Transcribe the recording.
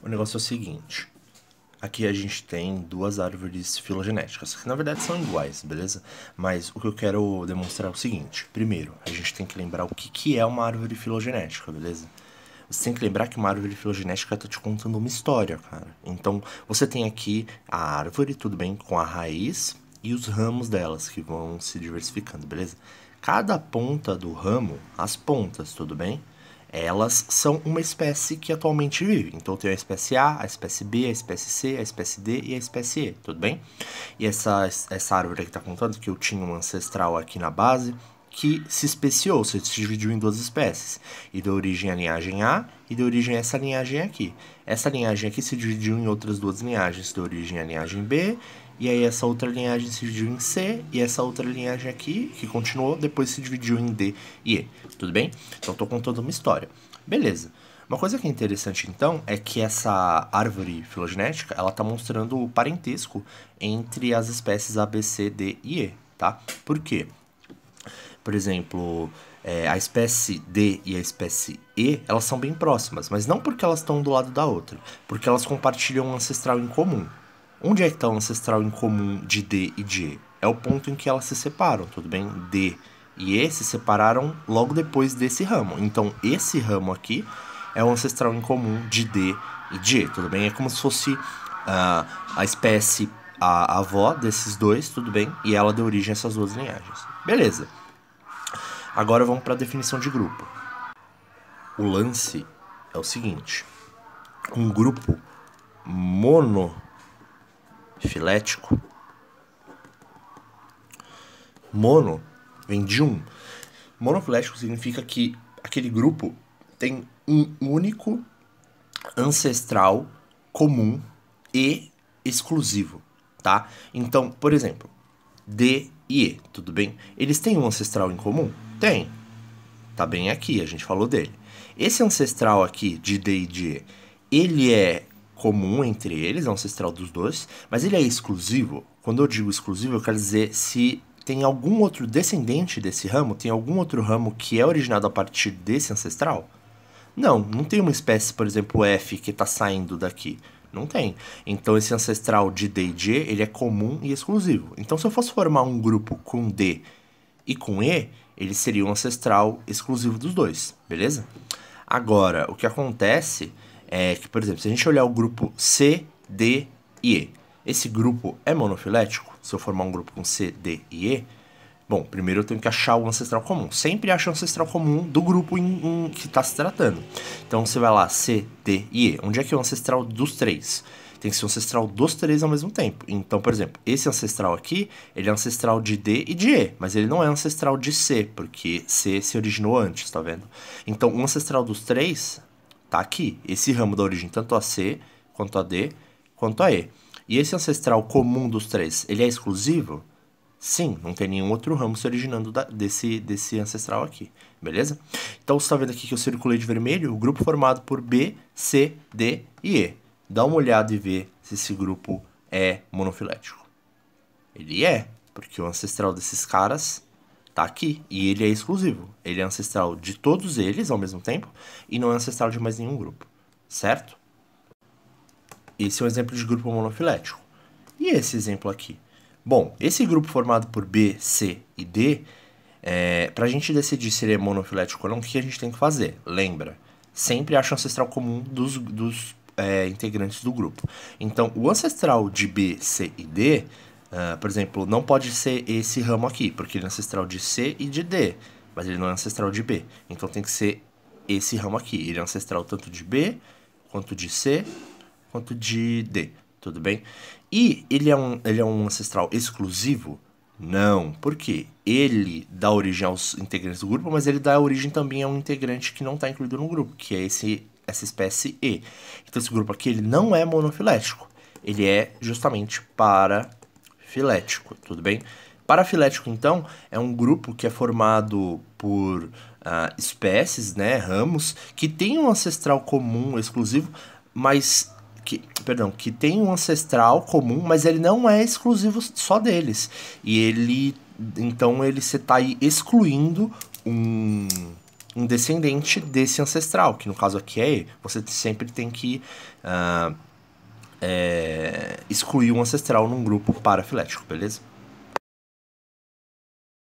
O negócio é o seguinte. Aqui a gente tem duas árvores filogenéticas, que na verdade são iguais, beleza? Mas o que eu quero demonstrar é o seguinte. Primeiro, a gente tem que lembrar o que é uma árvore filogenética, beleza? Você tem que lembrar que uma árvore filogenética tá te contando uma história, cara. Então, você tem aqui a árvore, tudo bem, com a raiz e os ramos delas, que vão se diversificando, beleza? Cada ponta do ramo, as pontas, tudo bem? Elas são uma espécie que atualmente vive. Então tem a espécie A, a espécie B, a espécie C, a espécie D e a espécie E, tudo bem? E essa árvore aqui está contando que eu tinha um ancestral aqui na base que se especiou, se dividiu em duas espécies. E deu origem à linhagem A e deu origem a essa linhagem aqui. Essa linhagem aqui se dividiu em outras duas linhagens, deu origem à linhagem B. E aí essa outra linhagem se dividiu em C, e essa outra linhagem aqui, que continuou, depois se dividiu em D e E, tudo bem? Então eu tô contando uma história. Beleza. Uma coisa que é interessante então é que essa árvore filogenética, ela tá mostrando o parentesco entre as espécies A, B, C, D e E, tá? Por quê? Por exemplo, a espécie D e a espécie E, elas são bem próximas, mas não porque elas estão do lado da outra, porque elas compartilham um ancestral em comum. Onde é que está o ancestral em comum de D e de E? É o ponto em que elas se separam, tudo bem? D e E se separaram logo depois desse ramo. Então, esse ramo aqui é o ancestral em comum de D e de E, tudo bem? É como se fosse a espécie, a avó desses dois, tudo bem? E ela deu origem a essas duas linhagens. Beleza. Agora vamos para a definição de grupo. O lance é o seguinte. Um grupo monofilético. Mono vem de um. Monofilético significa que aquele grupo tem um único ancestral comum e exclusivo, tá? Então, por exemplo, D e E, tudo bem? Eles têm um ancestral em comum? Tem. Tá bem aqui, a gente falou dele. Esse ancestral aqui de D e de E, ele é comum entre eles, é um ancestral dos dois, mas ele é exclusivo. Quando eu digo exclusivo, eu quero dizer se tem algum outro descendente desse ramo, tem algum outro ramo que é originado a partir desse ancestral? Não, não tem uma espécie, por exemplo, F, que está saindo daqui. Não tem. Então esse ancestral de D e de E, ele é comum e exclusivo. Então se eu fosse formar um grupo com D e com E, ele seria um ancestral exclusivo dos dois, beleza? Agora, o que acontece é que, por exemplo, se a gente olhar o grupo C, D e E, esse grupo é monofilético? Se eu formar um grupo com C, D e E, bom, primeiro eu tenho que achar o ancestral comum. Sempre acha o ancestral comum do grupo que está se tratando. Então você vai lá, C, D e E. Onde é que é o ancestral dos três? Tem que ser o ancestral dos três ao mesmo tempo. Então, por exemplo, esse ancestral aqui, ele é ancestral de D e de E, mas ele não é ancestral de C, porque C se originou antes, tá vendo? Então, o ancestral dos três tá aqui. Esse ramo da origem tanto a C, quanto a D, quanto a E. E esse ancestral comum dos três, ele é exclusivo? Sim, não tem nenhum outro ramo se originando desse ancestral aqui, beleza? Então você está vendo aqui que eu circulei de vermelho o grupo formado por B, C, D e E. Dá uma olhada e vê se esse grupo é monofilético. Ele é, porque o ancestral desses caras tá aqui e ele é exclusivo. Ele é ancestral de todos eles ao mesmo tempo e não é ancestral de mais nenhum grupo, certo? Esse é um exemplo de grupo monofilético. E esse exemplo aqui? Bom, esse grupo formado por B, C e D, para a gente decidir se ele é monofilético ou não, o que a gente tem que fazer? Lembra, sempre acha o ancestral comum dos integrantes do grupo. Então, o ancestral de B, C e D, por exemplo, não pode ser esse ramo aqui, porque ele é ancestral de C e de D, mas ele não é ancestral de B. Então, tem que ser esse ramo aqui. Ele é ancestral tanto de B, quanto de C, quanto de D. Tudo bem? E ele é um ancestral exclusivo? Não. Por quê? Ele dá origem aos integrantes do grupo, mas ele dá origem também a um integrante que não está incluído no grupo, que é essa espécie E. Então esse grupo aqui ele não é monofilético. Ele é justamente parafilético, tudo bem? Parafilético, então, é um grupo que é formado por espécies, né, ramos, que tem um ancestral comum exclusivo, mas que tem um ancestral comum, mas ele não é exclusivo só deles. E então você está aí excluindo um descendente desse ancestral, que no caso aqui é E. Você sempre tem que excluir um ancestral num grupo parafilético, beleza?